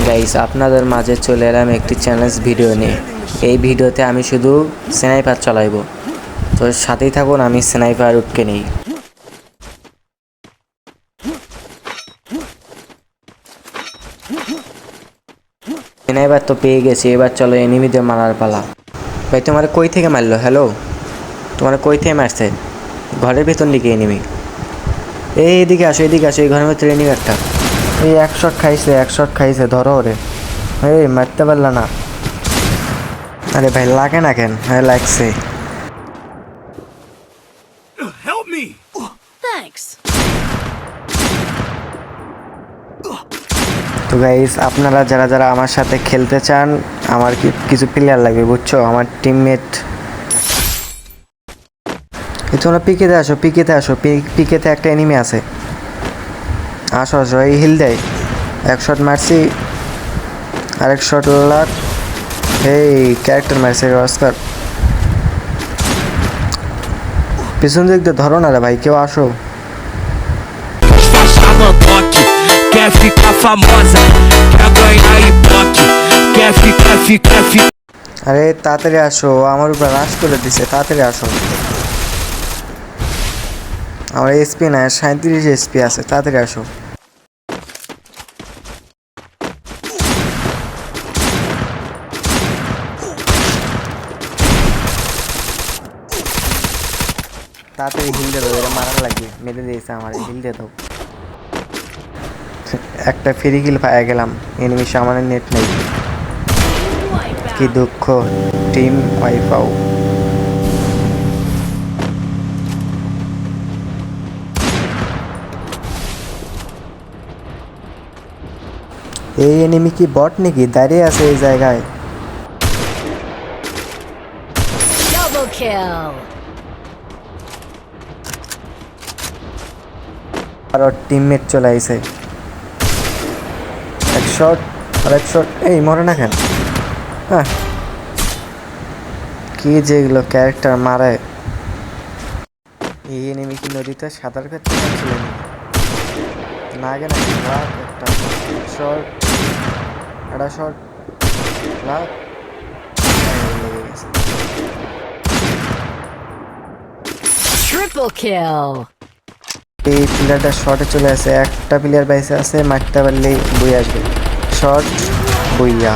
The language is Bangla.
গাইস আপনাদের মাঝে চলে এলাম একটি চ্যালেঞ্জ ভিডিও নিয়ে। এই ভিডিওতে আমি শুধু স্নাইপার চালাইব, তো সাথেই থাকুন, আমি স্নাইপার উঠকে নেই। স্নাইপার তো পেয়ে গেছি, এবার চলো এনিমিদের মারার পালা। ভাই তোমার কই থেকে মারলো? হ্যালো, তোমার কই থেকে মারছে? ঘরের ভেতর দিকে এনিমি। এদিকে আসো, এদিকে আসো, এই ঘরের মধ্যে এনিমি একটা। এই এক শট খাইছে, ধরো ওরে। এই মারতে পারলা না? আরে ভাই লাগে না কেন? হ্যাঁ লাগছে। Help me! Thanks. তো গাইস আপনারা যারা যারা আমার সাথে খেলতে চান, আমার কিছু প্লেয়ার লাগবে বুঝছো, আমার টিমমেট। তোমরা পিকেতে আসো, পিকেতে একটা এনিমি আছে। আসো আসো, এই হিল দেয়। এক শট মারছি, আরেক শট লাগ। এই ক্যারেক্টার মারছে অস্কার। পিছন দিক দিয়ে ধরো না রে ভাই, কেউ আসো। Quer ficar famosa, quer ganhar ibope, quer. আরে তাড়াতাড়ি আসো, আমার উপর রাশ করে দিছে, তাড়াতাড়ি আসো। আমার এসপি না, 37 এসপি আছে, তাড়াতাড়ি আসো। তাড়াতাড়ি হিল দিয়ে দাও, এটা মারা লাগবে, মেরে দিয়েছে আমার, হিল দিয়ে দাও। একটা ফ্রি কিল পাওয়া গেলাম, এনিমি সামনে নেট নেই। কি দুঃখ, টিম ওয়াইপ আউট। এই এনিমি কি বট নাকি? দাঁড়িয়ে আছে এই জায়গায়। Double kill. আর ওর টিমমেট চলে আইছে। এক শট আর এক শট, এই মরে না কেন? হ্যাঁ, কি যেগুলো ক্যারেক্টার মারে। এই এনিমি কি নদীতে সাঁতার কাটতে পারছিলেন না? আগে না লাখ একটা শট, একটা শট লাখ লেগে গেছে। Triple kill. এই প্লেয়ারটা শর্টে চলে আসে, একটা প্লেয়ার বাইসে আছে, মারতে পারলেই বই আসবে। শর্ট বইয়া।